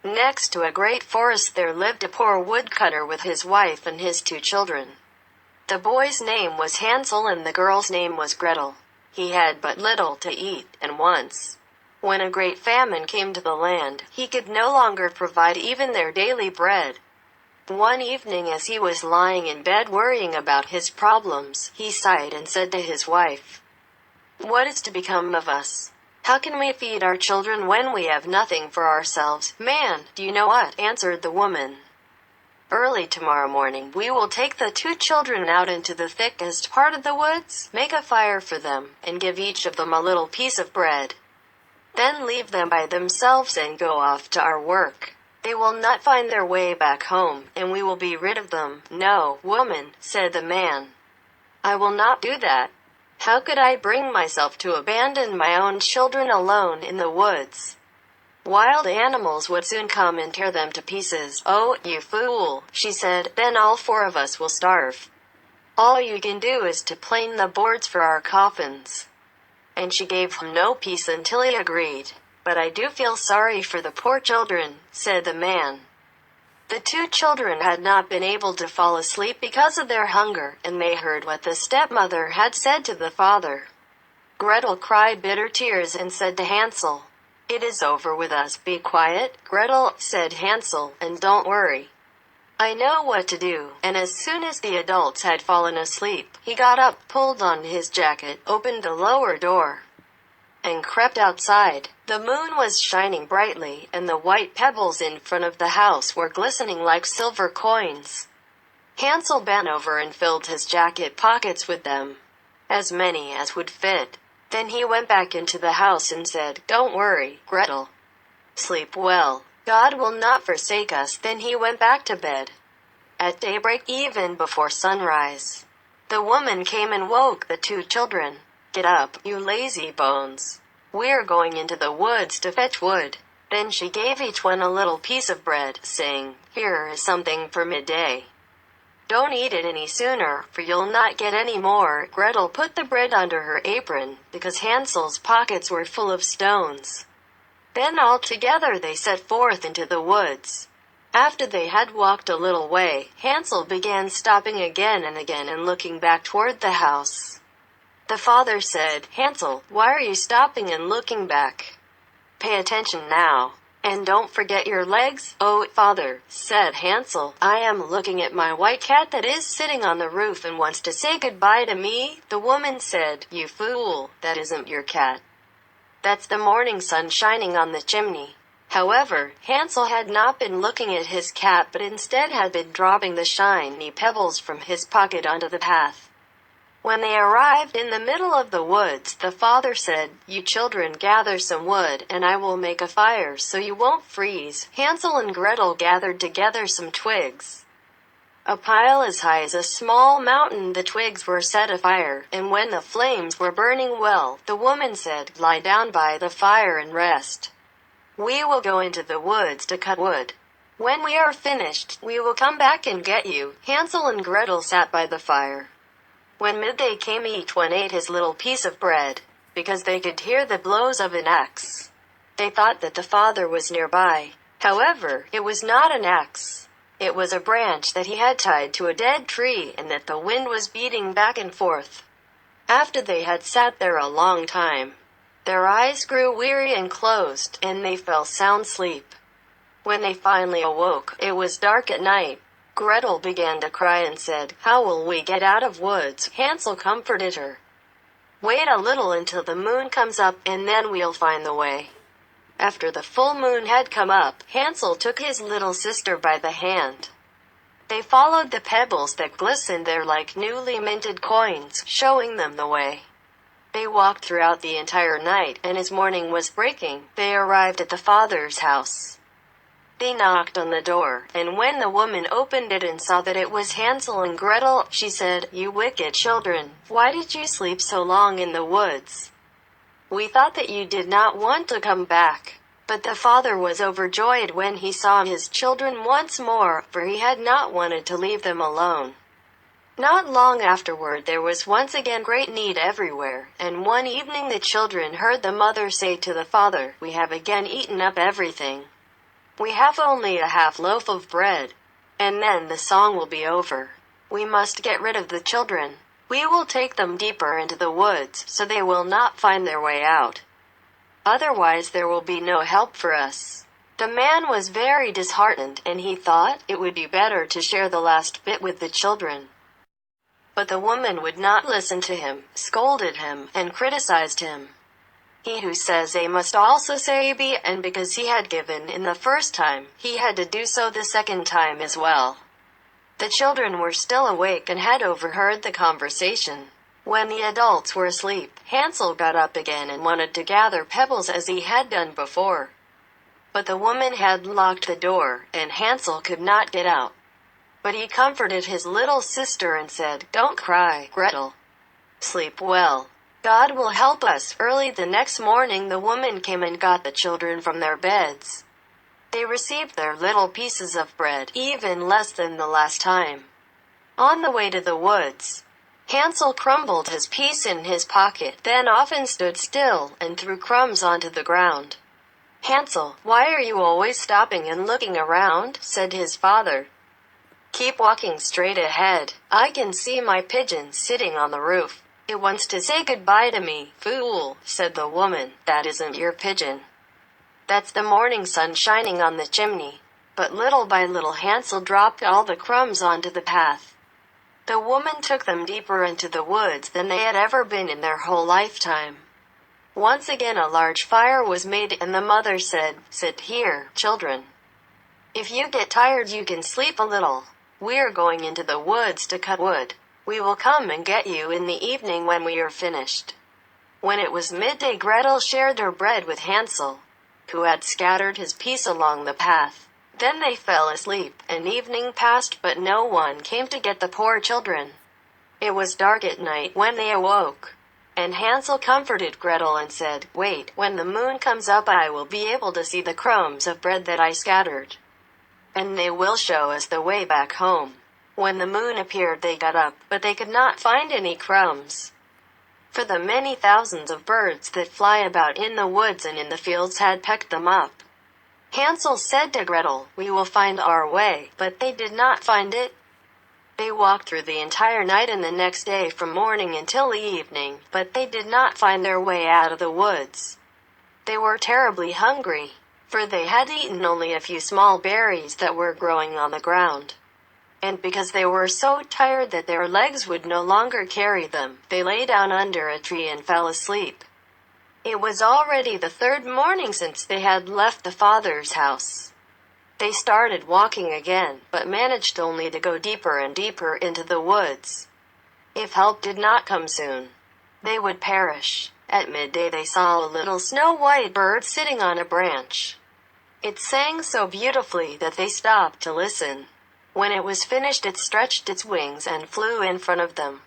Next to a great forest there lived a poor woodcutter with his wife and his 2 children. The boy's name was Hansel and the girl's name was Gretel. He had but little to eat, and once, when a great famine came to the land, he could no longer provide even their daily bread. One evening as he was lying in bed worrying about his problems, he sighed and said to his wife, "What is to become of us? How can we feed our children when we have nothing for ourselves?" "Man, do you know what?" answered the woman. "Early tomorrow morning we will take the 2 children out into the thickest part of the woods, make a fire for them, and give each of them a little piece of bread. Then leave them by themselves and go off to our work. They will not find their way back home, and we will be rid of them." "No, woman," said the man. "I will not do that. How could I bring myself to abandon my own children alone in the woods? Wild animals would soon come and tear them to pieces." "Oh, you fool," she said, "then all 4 of us will starve. All you can do is to plane the boards for our coffins." And she gave him no peace until he agreed. "But I do feel sorry for the poor children," said the man. The 2 children had not been able to fall asleep because of their hunger, and they heard what the stepmother had said to the father. Gretel cried bitter tears and said to Hansel, "It is over with us. Be quiet, Gretel," said Hansel, "and don't worry. I know what to do." And as soon as the adults had fallen asleep, he got up, pulled on his jacket, opened the lower door, and crept outside. The moon was shining brightly, and the white pebbles in front of the house were glistening like silver coins. Hansel bent over and filled his jacket pockets with them, as many as would fit. Then he went back into the house and said, "Don't worry, Gretel. Sleep well. God will not forsake us." Then he went back to bed. At daybreak, even before sunrise, the woman came and woke the 2 children. "Get up, you lazy bones. We're going into the woods to fetch wood." Then she gave each one a little piece of bread, saying, "Here is something for midday. Don't eat it any sooner, for you'll not get any more." Gretel put the bread under her apron, because Hansel's pockets were full of stones. Then all together they set forth into the woods. After they had walked a little way, Hansel began stopping again and looking back toward the house. The father said, "Hansel, why are you stopping and looking back? Pay attention now. And don't forget your legs." "Oh, father," said Hansel, "I am looking at my white cat that is sitting on the roof and wants to say goodbye to me." The woman said, "You fool, that isn't your cat. That's the morning sun shining on the chimney." However, Hansel had not been looking at his cat but instead had been dropping the shiny pebbles from his pocket onto the path. When they arrived in the middle of the woods, the father said, "You children gather some wood, and I will make a fire so you won't freeze." Hansel and Gretel gathered together some twigs. A pile as high as a small mountain. The twigs were set afire, and when the flames were burning well, the woman said, "Lie down by the fire and rest. We will go into the woods to cut wood. When we are finished, we will come back and get you." Hansel and Gretel sat by the fire. When midday came, each one ate his little piece of bread, because they could hear the blows of an axe. They thought that the father was nearby. However, it was not an axe. It was a branch that he had tied to a dead tree and that the wind was beating back and forth. After they had sat there a long time, their eyes grew weary and closed, and they fell sound asleep. When they finally awoke, it was dark at night. Gretel began to cry and said, "How will we get out of woods?" Hansel comforted her. "Wait a little until the moon comes up, and then we'll find the way." After the full moon had come up, Hansel took his little sister by the hand. They followed the pebbles that glistened there like newly minted coins, showing them the way. They walked throughout the entire night, and as morning was breaking, they arrived at the father's house. They knocked on the door, and when the woman opened it and saw that it was Hansel and Gretel, she said, "You wicked children, why did you sleep so long in the woods? We thought that you did not want to come back." But the father was overjoyed when he saw his children once more, for he had not wanted to leave them alone. Not long afterward there was once again great need everywhere, and one evening the children heard the mother say to the father, "We have again eaten up everything. We have only a half loaf of bread, and then the song will be over. We must get rid of the children. We will take them deeper into the woods so they will not find their way out. Otherwise there will be no help for us." The man was very disheartened, and he thought it would be better to share the last bit with the children. But the woman would not listen to him, scolded him, and criticized him. He who says A must also say B, and because he had given in the first time, he had to do so the second time as well. The children were still awake and had overheard the conversation. When the adults were asleep, Hansel got up again and wanted to gather pebbles as he had done before. But the woman had locked the door, and Hansel could not get out. But he comforted his little sister and said, "Don't cry, Gretel. Sleep well. God will help us." Early the next morning the woman came and got the children from their beds. They received their little pieces of bread, even less than the last time. On the way to the woods, Hansel crumbled his piece in his pocket, then often stood still and threw crumbs onto the ground. "Hansel, why are you always stopping and looking around?" said his father. "Keep walking straight ahead. I can see my pigeon sitting on the roof. It wants to say goodbye to me." "Fool," said the woman, "that isn't your pigeon. That's the morning sun shining on the chimney." But little by little Hansel dropped all the crumbs onto the path. The woman took them deeper into the woods than they had ever been in their whole lifetime. Once again a large fire was made, and the mother said, "Sit here, children. If you get tired you can sleep a little. We're going into the woods to cut wood. We will come and get you in the evening when we are finished." When it was midday, Gretel shared her bread with Hansel, who had scattered his piece along the path. Then they fell asleep, and evening passed, but no one came to get the poor children. It was dark at night when they awoke, and Hansel comforted Gretel and said, "Wait, when the moon comes up I will be able to see the crumbs of bread that I scattered, and they will show us the way back home." When the moon appeared they got up, but they could not find any crumbs, for the many thousands of birds that fly about in the woods and in the fields had pecked them up. Hansel said to Gretel, "We will find our way," but they did not find it. They walked through the entire night and the next day from morning until the evening, but they did not find their way out of the woods. They were terribly hungry, for they had eaten only a few small berries that were growing on the ground. And because they were so tired that their legs would no longer carry them, they lay down under a tree and fell asleep. It was already the third morning since they had left the father's house. They started walking again, but managed only to go deeper and deeper into the woods. If help did not come soon, they would perish. At midday they saw a little snow-white bird sitting on a branch. It sang so beautifully that they stopped to listen. When it was finished it stretched its wings and flew in front of them.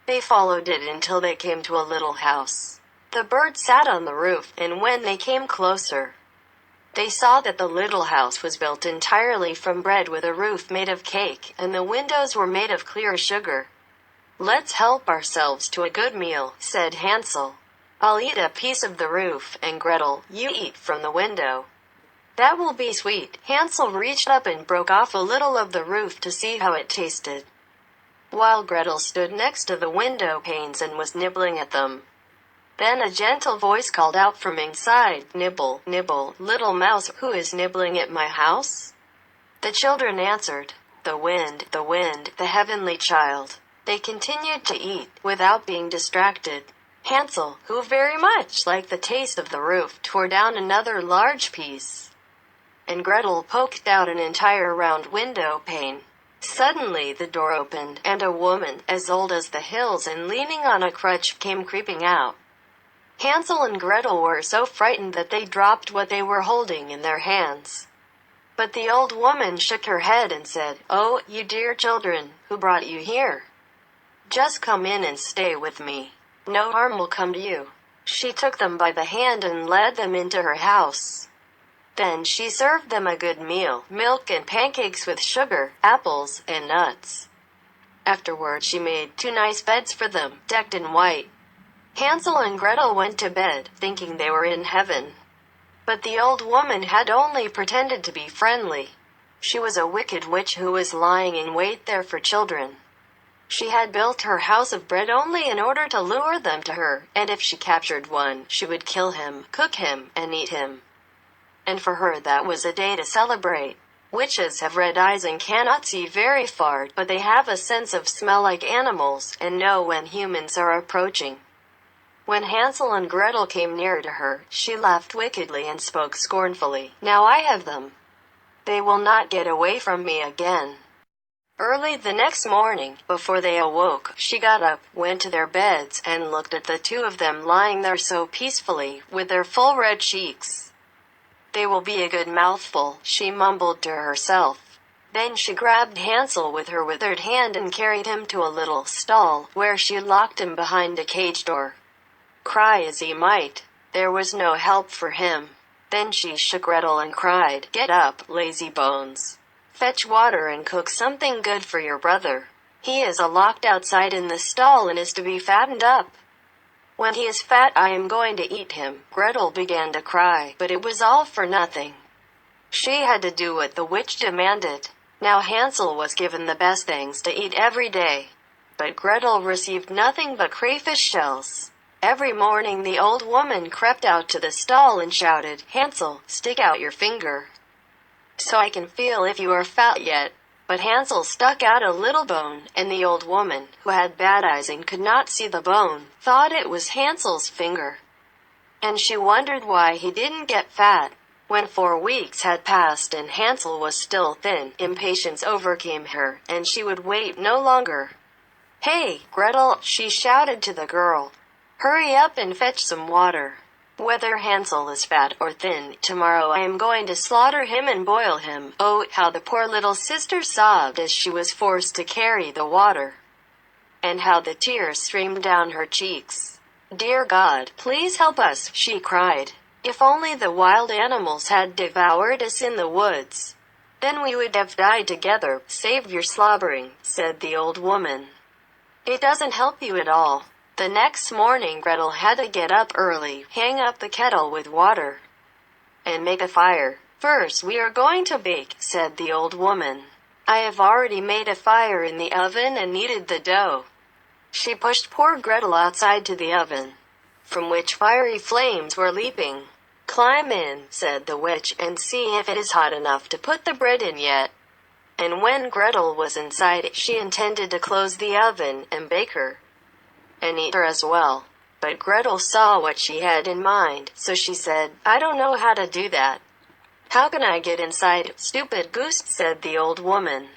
They followed it until they came to a little house. The bird sat on the roof, and when they came closer, they saw that the little house was built entirely from bread with a roof made of cake, and the windows were made of clear sugar. "Let's help ourselves to a good meal," said Hansel. "I'll eat a piece of the roof, and Gretel, you eat from the window." "That will be sweet." Hansel reached up and broke off a little of the roof to see how it tasted, while Gretel stood next to the window panes and was nibbling at them. Then a gentle voice called out from inside, "Nibble, nibble, little mouse, who is nibbling at my house?" The children answered, the wind, the heavenly child." They continued to eat, without being distracted. Hansel, who very much liked the taste of the roof, tore down another large piece, and Gretel poked out an entire round window pane. Suddenly the door opened, and a woman, as old as the hills and leaning on a crutch, came creeping out. Hansel and Gretel were so frightened that they dropped what they were holding in their hands. But the old woman shook her head and said, "Oh, you dear children, who brought you here? Just come in and stay with me. No harm will come to you." She took them by the hand and led them into her house. Then she served them a good meal, milk and pancakes with sugar, apples, and nuts. Afterward she made 2 nice beds for them, decked in white. Hansel and Gretel went to bed, thinking they were in heaven. But the old woman had only pretended to be friendly. She was a wicked witch who was lying in wait there for children. She had built her house of bread only in order to lure them to her, and if she captured one, she would kill him, cook him, and eat him. And for her that was a day to celebrate. Witches have red eyes and cannot see very far, but they have a sense of smell like animals, and know when humans are approaching. When Hansel and Gretel came near to her, she laughed wickedly and spoke scornfully. "Now I have them. They will not get away from me again." Early the next morning, before they awoke, she got up, went to their beds, and looked at the two of them lying there so peacefully, with their full red cheeks. "They will be a good mouthful," she mumbled to herself. Then she grabbed Hansel with her withered hand and carried him to a little stall, where she locked him behind a cage door. Cry as he might, there was no help for him. Then she shook Gretel and cried, "Get up, lazy bones. Fetch water and cook something good for your brother. He is locked outside in the stall and is to be fattened up. When he is fat, I am going to eat him." Gretel began to cry, but it was all for nothing. She had to do what the witch demanded. Now Hansel was given the best things to eat every day, but Gretel received nothing but crayfish shells. Every morning the old woman crept out to the stall and shouted, "Hansel, stick out your finger, so I can feel if you are fat yet." But Hansel stuck out a little bone, and the old woman, who had bad eyes and could not see the bone, thought it was Hansel's finger. And she wondered why he didn't get fat. When 4 weeks had passed and Hansel was still thin, impatience overcame her, and she would wait no longer. "Hey, Gretel," she shouted to the girl. "Hurry up and fetch some water. Whether Hansel is fat or thin, tomorrow I am going to slaughter him and boil him." Oh, how the poor little sister sobbed as she was forced to carry the water, and how the tears streamed down her cheeks. "Dear God, please help us," she cried. "If only the wild animals had devoured us in the woods, then we would have died together." "Save your slobbering," said the old woman. "It doesn't help you at all." The next morning Gretel had to get up early, hang up the kettle with water, and make a fire. "First we are going to bake," said the old woman. "I have already made a fire in the oven and kneaded the dough." She pushed poor Gretel outside to the oven, from which fiery flames were leaping. "Climb in," said the witch, "and see if it is hot enough to put the bread in yet." And when Gretel was inside, she intended to close the oven and bake her, and eat her as well. But Gretel saw what she had in mind, so she said, "I don't know how to do that." "How can I get inside, stupid goose?" said the old woman.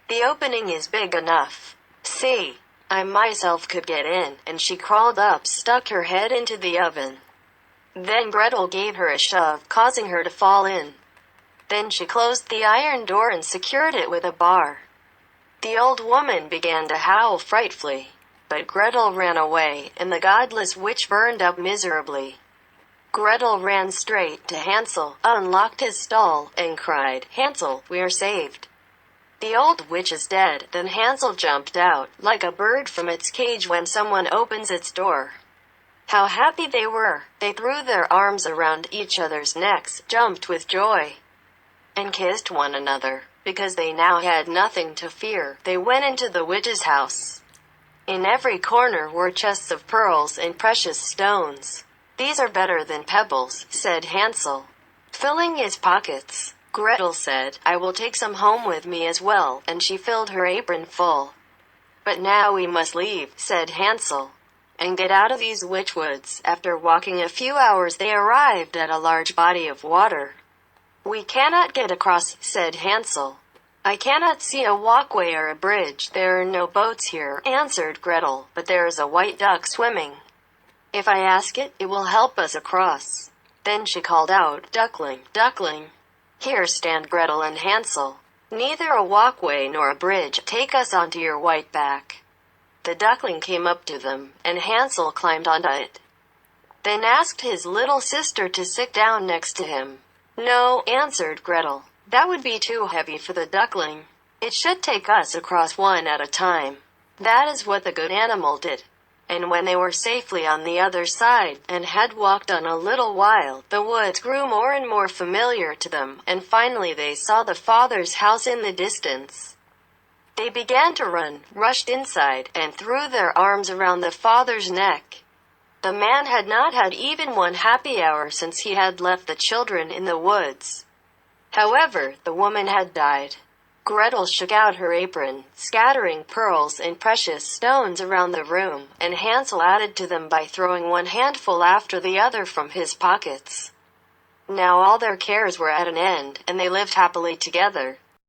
"The opening is big enough. See, I myself could get in." And she crawled up, stuck her head into the oven. Then Gretel gave her a shove, causing her to fall in. Then she closed the iron door and secured it with a bar. The old woman began to howl frightfully, but Gretel ran away, and the godless witch burned up miserably. Gretel ran straight to Hansel, unlocked his stall, and cried, "Hansel, we are saved. The old witch is dead." Then Hansel jumped out, like a bird from its cage when someone opens its door. How happy they were! They threw their arms around each other's necks, jumped with joy, and kissed one another. Because they now had nothing to fear, they went into the witch's house. In every corner were chests of pearls and precious stones. "These are better than pebbles," said Hansel, filling his pockets. Gretel said, "I will take some home with me as well," and she filled her apron full. "But now we must leave," said Hansel, "and get out of these witch woods." After walking a few hours they arrived at a large body of water. "We cannot get across," said Hansel. "I cannot see a walkway or a bridge." "There are no boats here," answered Gretel, "but there is a white duck swimming. If I ask it, it will help us across." Then she called out, "Duckling, duckling, here stand Gretel and Hansel. Neither a walkway nor a bridge, take us onto your white back." The duckling came up to them, and Hansel climbed onto it, then asked his little sister to sit down next to him. "No," answered Gretel. "That would be too heavy for the duckling. It should take us across one at a time. That is what the good animal did." And when they were safely on the other side, and had walked on a little while, the woods grew more and more familiar to them, and finally they saw the father's house in the distance. They began to run, rushed inside, and threw their arms around the father's neck. The man had not had even one happy hour since he had left the children in the woods. However, the woman had died. Gretel shook out her apron, scattering pearls and precious stones around the room, and Hansel added to them by throwing one handful after the other from his pockets. Now all their cares were at an end, and they lived happily together.